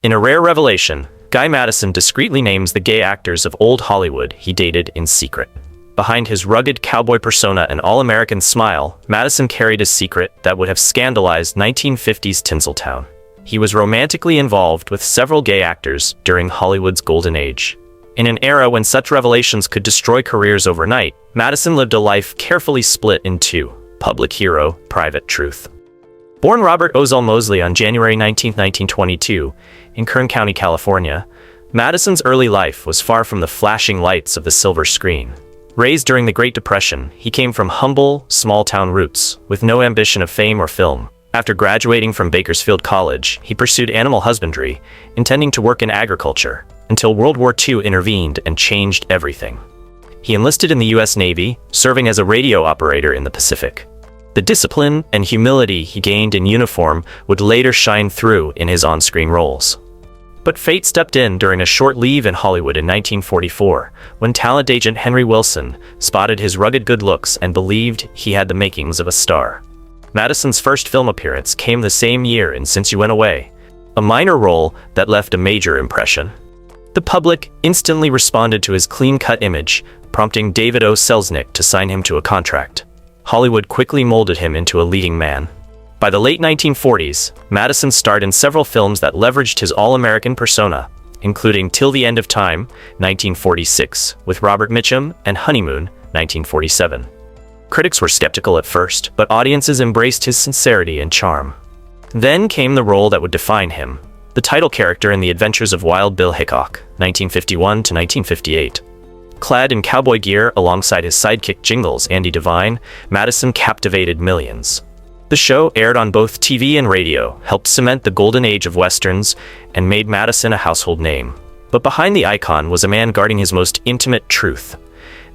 In a rare revelation, Guy Madison discreetly names the gay actors of old Hollywood he dated in secret. Behind his rugged cowboy persona and all-American smile, Madison carried a secret that would have scandalized 1950s Tinseltown. He was romantically involved with several gay actors during Hollywood's golden age. In an era when such revelations could destroy careers overnight, Madison lived a life carefully split in two: public hero, private truth. Born Robert Ozell Mosley on January 19, 1922, in Kern County, California, Madison's early life was far from the flashing lights of the silver screen. Raised during the Great Depression, he came from humble, small-town roots, with no ambition of fame or film. After graduating from Bakersfield College, he pursued animal husbandry, intending to work in agriculture, until World War II intervened and changed everything. He enlisted in the U.S. Navy, serving as a radio operator in the Pacific. The discipline and humility he gained in uniform would later shine through in his on-screen roles. But fate stepped in during a short leave in Hollywood in 1944, when talent agent Henry Wilson spotted his rugged good looks and believed he had the makings of a star. Madison's first film appearance came the same year in Since You Went Away, a minor role that left a major impression. The public instantly responded to his clean-cut image, prompting David O. Selznick to sign him to a contract. Hollywood quickly molded him into a leading man. By the late 1940s, Madison starred in several films that leveraged his all-American persona, including Till the End of Time, 1946, with Robert Mitchum, and Honeymoon, 1947. Critics were skeptical at first, but audiences embraced his sincerity and charm. Then came the role that would define him, the title character in The Adventures of Wild Bill Hickok, 1951 to 1958. Clad in cowboy gear alongside his sidekick Jingles, Andy Devine, Madison captivated millions. The show, aired on both TV and radio, helped cement the golden age of westerns and made Madison a household name. But behind the icon was a man guarding his most intimate truth,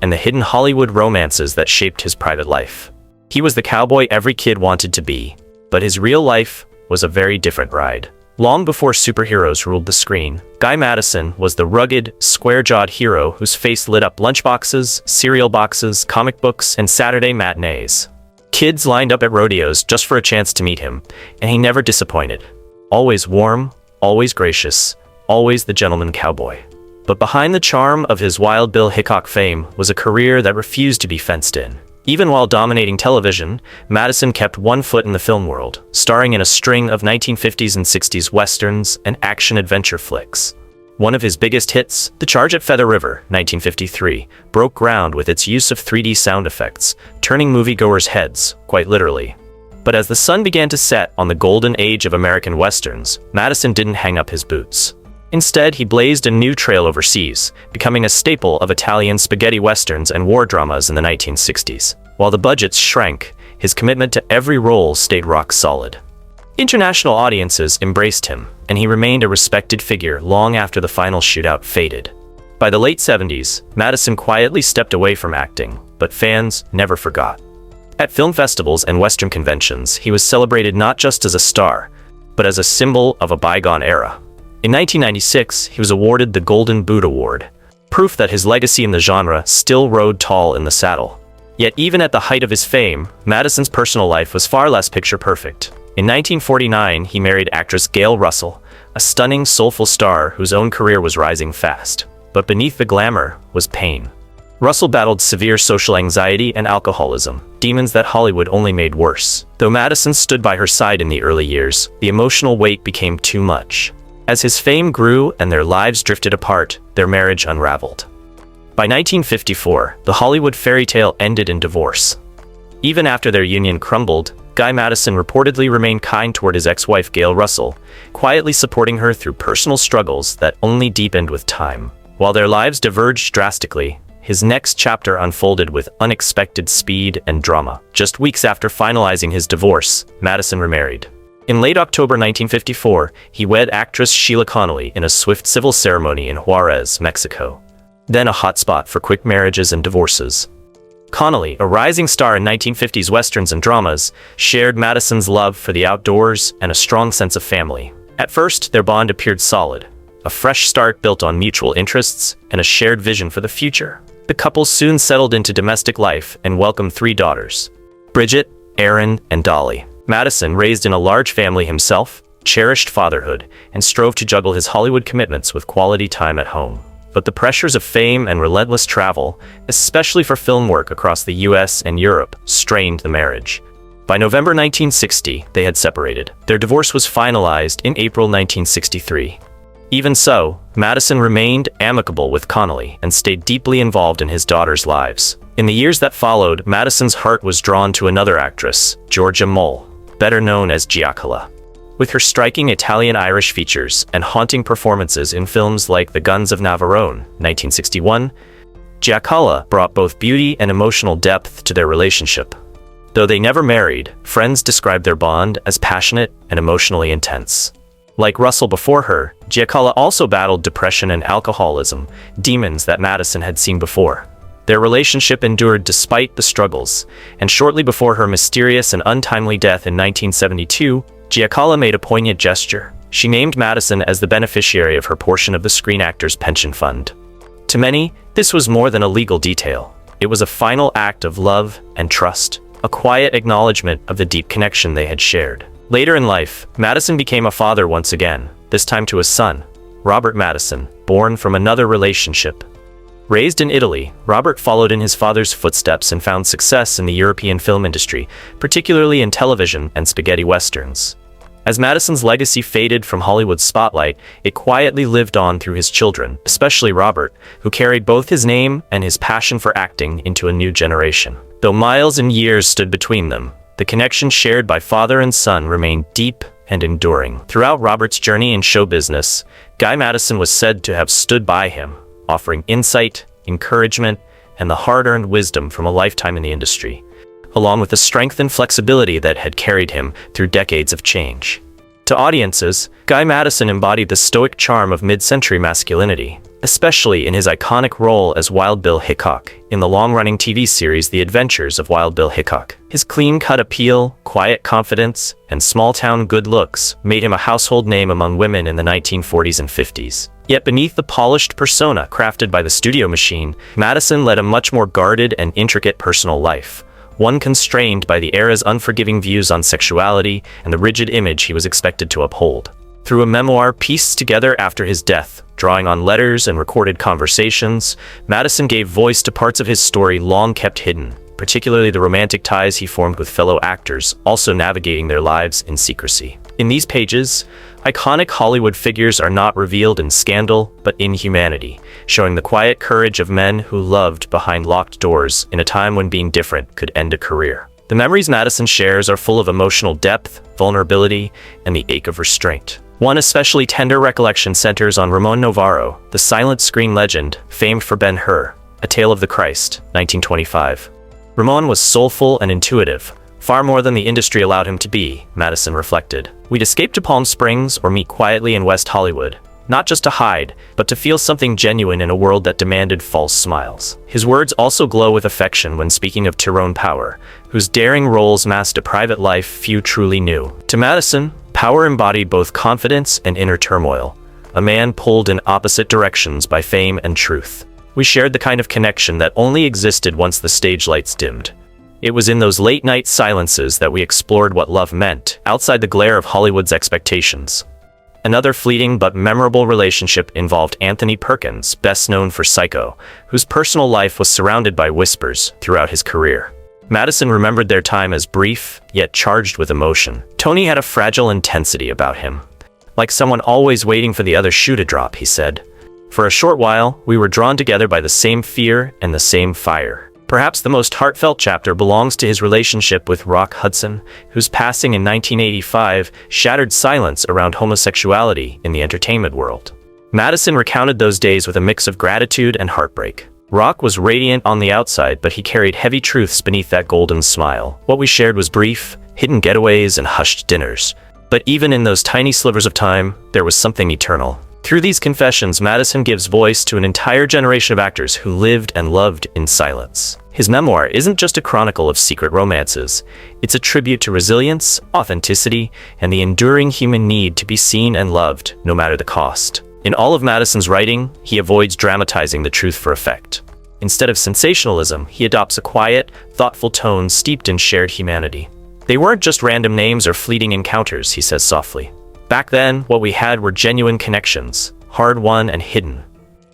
and the hidden Hollywood romances that shaped his private life. He was the cowboy every kid wanted to be, but his real life was a very different ride. Long before superheroes ruled the screen, Guy Madison was the rugged, square-jawed hero whose face lit up lunchboxes, cereal boxes, comic books, and Saturday matinees. Kids lined up at rodeos just for a chance to meet him, and he never disappointed. Always warm, always gracious, always the gentleman cowboy. But behind the charm of his Wild Bill Hickok fame was a career that refused to be fenced in. Even while dominating television, Madison kept one foot in the film world, starring in a string of 1950s and 60s westerns and action-adventure flicks. One of his biggest hits, The Charge at Feather River, 1953, broke ground with its use of 3D sound effects, turning moviegoers' heads, quite literally. But as the sun began to set on the golden age of American westerns, Madison didn't hang up his boots. Instead, he blazed a new trail overseas, becoming a staple of Italian spaghetti westerns and war dramas in the 1960s. While the budgets shrank, his commitment to every role stayed rock solid. International audiences embraced him, and he remained a respected figure long after the final shootout faded. By the late 70s, Madison quietly stepped away from acting, but fans never forgot. At film festivals and Western conventions, he was celebrated not just as a star, but as a symbol of a bygone era. In 1996, he was awarded the Golden Boot Award, proof that his legacy in the genre still rode tall in the saddle. Yet even at the height of his fame, Madison's personal life was far less picture-perfect. In 1949, he married actress Gail Russell, a stunning, soulful star whose own career was rising fast. But beneath the glamour was pain. Russell battled severe social anxiety and alcoholism, demons that Hollywood only made worse. Though Madison stood by her side in the early years, the emotional weight became too much. As his fame grew and their lives drifted apart, their marriage unraveled. By 1954, the Hollywood fairy tale ended in divorce. Even after their union crumbled, Guy Madison reportedly remained kind toward his ex-wife Gail Russell, quietly supporting her through personal struggles that only deepened with time. While their lives diverged drastically, his next chapter unfolded with unexpected speed and drama. Just weeks after finalizing his divorce, Madison remarried. In late October 1954, he wed actress Sheila Connolly in a swift civil ceremony in Juarez, Mexico. Then a hotspot for quick marriages and divorces. Connolly, a rising star in 1950s westerns and dramas, shared Madison's love for the outdoors and a strong sense of family. At first, their bond appeared solid, a fresh start built on mutual interests and a shared vision for the future. The couple soon settled into domestic life and welcomed 3 daughters, Bridget, Erin, and Dolly. Madison, raised in a large family himself, cherished fatherhood, and strove to juggle his Hollywood commitments with quality time at home. But the pressures of fame and relentless travel, especially for film work across the US and Europe, strained the marriage. By November 1960, they had separated. Their divorce was finalized in April 1963. Even so, Madison remained amicable with Connolly and stayed deeply involved in his daughters' lives. In the years that followed, Madison's heart was drawn to another actress, Georgia Mole, better known as Giacola. With her striking Italian-Irish features and haunting performances in films like The Guns of Navarone, 1961, Giacola brought both beauty and emotional depth to their relationship. Though they never married, friends described their bond as passionate and emotionally intense. Like Russell before her, Giacola also battled depression and alcoholism, demons that Madison had seen before. Their relationship endured despite the struggles, and shortly before her mysterious and untimely death in 1972, Giacola made a poignant gesture. She named Madison as the beneficiary of her portion of the Screen Actors Pension Fund. To many, this was more than a legal detail. It was a final act of love and trust, a quiet acknowledgement of the deep connection they had shared. Later in life, Madison became a father once again, this time to a son, Robert Madison, born from another relationship. Raised in Italy, Robert followed in his father's footsteps and found success in the European film industry, particularly in television and spaghetti westerns. As Madison's legacy faded from Hollywood's spotlight, it quietly lived on through his children, especially Robert, who carried both his name and his passion for acting into a new generation. Though miles and years stood between them, the connection shared by father and son remained deep and enduring. Throughout Robert's journey in show business, Guy Madison was said to have stood by him, offering insight, encouragement, and the hard-earned wisdom from a lifetime in the industry, along with the strength and flexibility that had carried him through decades of change. To audiences, Guy Madison embodied the stoic charm of mid-century masculinity, especially in his iconic role as Wild Bill Hickok in the long-running TV series The Adventures of Wild Bill Hickok. His clean-cut appeal, quiet confidence, and small-town good looks made him a household name among women in the 1940s and 50s. Yet beneath the polished persona crafted by the studio machine, Madison led a much more guarded and intricate personal life, one constrained by the era's unforgiving views on sexuality and the rigid image he was expected to uphold. Through a memoir pieced together after his death, drawing on letters and recorded conversations, Madison gave voice to parts of his story long kept hidden, particularly the romantic ties he formed with fellow actors, also navigating their lives in secrecy. In these pages, iconic Hollywood figures are not revealed in scandal, but in humanity, showing the quiet courage of men who loved behind locked doors in a time when being different could end a career. The memories Madison shares are full of emotional depth, vulnerability, and the ache of restraint. One especially tender recollection centers on Ramon Novarro, the silent screen legend famed for Ben-Hur, A Tale of the Christ, 1925. Ramon was soulful and intuitive, far more than the industry allowed him to be, Madison reflected. We'd escape to Palm Springs or meet quietly in West Hollywood, not just to hide, but to feel something genuine in a world that demanded false smiles. His words also glow with affection when speaking of Tyrone Power, whose daring roles masked a private life few truly knew. To Madison, Power embodied both confidence and inner turmoil, a man pulled in opposite directions by fame and truth. We shared the kind of connection that only existed once the stage lights dimmed. It was in those late-night silences that we explored what love meant, outside the glare of Hollywood's expectations. Another fleeting but memorable relationship involved Anthony Perkins, best known for Psycho, whose personal life was surrounded by whispers throughout his career. Madison remembered their time as brief, yet charged with emotion. Tony had a fragile intensity about him. Like someone always waiting for the other shoe to drop, he said. For a short while, we were drawn together by the same fear and the same fire. Perhaps the most heartfelt chapter belongs to his relationship with Rock Hudson, whose passing in 1985 shattered silence around homosexuality in the entertainment world. Madison recounted those days with a mix of gratitude and heartbreak. Rock was radiant on the outside, but he carried heavy truths beneath that golden smile. What we shared was brief, hidden getaways and hushed dinners. But even in those tiny slivers of time, there was something eternal. Through these confessions, Madison gives voice to an entire generation of actors who lived and loved in silence. His memoir isn't just a chronicle of secret romances. It's a tribute to resilience, authenticity, and the enduring human need to be seen and loved, no matter the cost. In all of Madison's writing, he avoids dramatizing the truth for effect. Instead of sensationalism, he adopts a quiet, thoughtful tone steeped in shared humanity. They weren't just random names or fleeting encounters, he says softly. Back then, what we had were genuine connections, hard-won and hidden.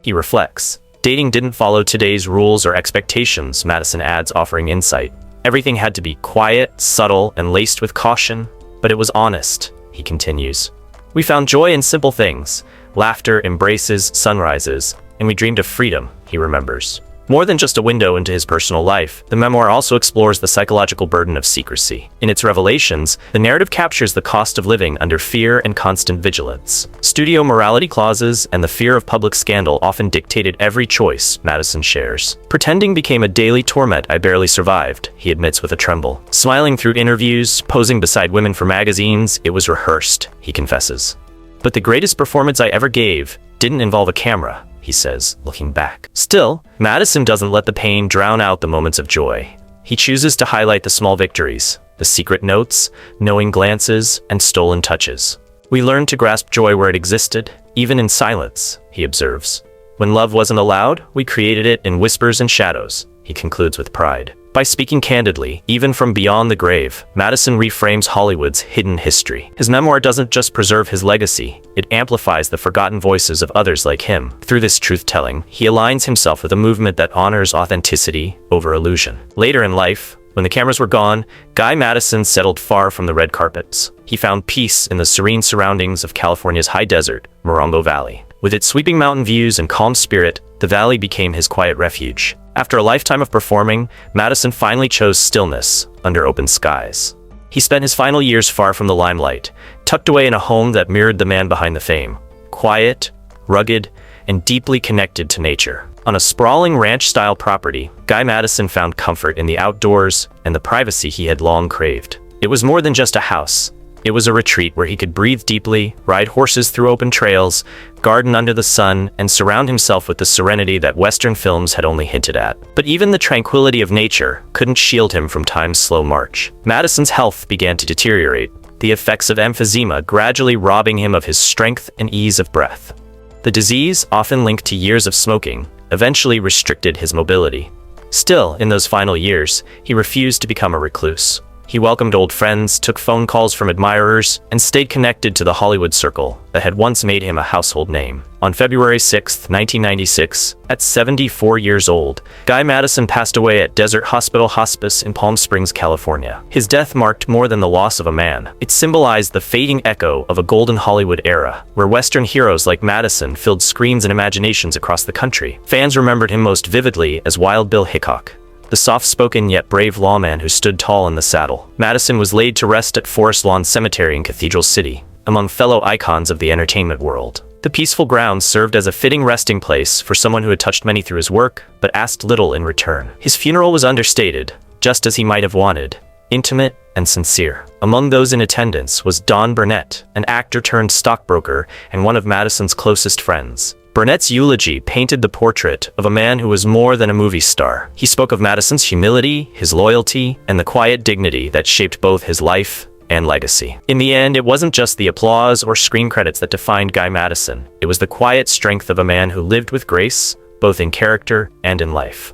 He reflects. Dating didn't follow today's rules or expectations, Madison adds, offering insight. Everything had to be quiet, subtle, and laced with caution, but it was honest, he continues. We found joy in simple things, laughter, embraces, sunrises, and we dreamed of freedom, he remembers. More than just a window into his personal life, the memoir also explores the psychological burden of secrecy. In its revelations, the narrative captures the cost of living under fear and constant vigilance. Studio morality clauses and the fear of public scandal often dictated every choice, Madison shares. Pretending became a daily torment I barely survived, he admits with a tremble. Smiling through interviews, posing beside women for magazines, it was rehearsed, he confesses. But the greatest performance I ever gave didn't involve a camera, he says, looking back. Still, Madison doesn't let the pain drown out the moments of joy. He chooses to highlight the small victories, the secret notes, knowing glances, and stolen touches. We learned to grasp joy where it existed, even in silence, he observes. When love wasn't allowed, we created it in whispers and shadows, he concludes with pride. By speaking candidly, even from beyond the grave, Madison reframes Hollywood's hidden history. His memoir doesn't just preserve his legacy, it amplifies the forgotten voices of others like him. Through this truth-telling, he aligns himself with a movement that honors authenticity over illusion. Later in life, when the cameras were gone, Guy Madison settled far from the red carpets. He found peace in the serene surroundings of California's high desert, Morongo Valley. With its sweeping mountain views and calm spirit, the valley became his quiet refuge. After a lifetime of performing, Madison finally chose stillness under open skies. He spent his final years far from the limelight, tucked away in a home that mirrored the man behind the fame. Quiet, rugged, and deeply connected to nature. On a sprawling ranch-style property, Guy Madison found comfort in the outdoors and the privacy he had long craved. It was more than just a house. It was a retreat where he could breathe deeply, ride horses through open trails, garden under the sun, and surround himself with the serenity that Western films had only hinted at. But even the tranquility of nature couldn't shield him from time's slow march. Madison's health began to deteriorate, the effects of emphysema gradually robbing him of his strength and ease of breath. The disease, often linked to years of smoking, eventually restricted his mobility. Still, in those final years, he refused to become a recluse. He welcomed old friends, took phone calls from admirers, and stayed connected to the Hollywood circle that had once made him a household name. On February 6, 1996, at 74 years old, Guy Madison passed away at Desert Hospital Hospice in Palm Springs, California. His death marked more than the loss of a man. It symbolized the fading echo of a golden Hollywood era, where Western heroes like Madison filled screens and imaginations across the country. Fans remembered him most vividly as Wild Bill Hickok, the soft-spoken yet brave lawman who stood tall in the saddle. Madison was laid to rest at Forest Lawn Cemetery in Cathedral City, among fellow icons of the entertainment world. The peaceful grounds served as a fitting resting place for someone who had touched many through his work, but asked little in return. His funeral was understated, just as he might have wanted, intimate and sincere. Among those in attendance was Don Burnett, an actor turned stockbroker and one of Madison's closest friends. Burnett's eulogy painted the portrait of a man who was more than a movie star. He spoke of Madison's humility, his loyalty, and the quiet dignity that shaped both his life and legacy. In the end, it wasn't just the applause or screen credits that defined Guy Madison. It was the quiet strength of a man who lived with grace, both in character and in life.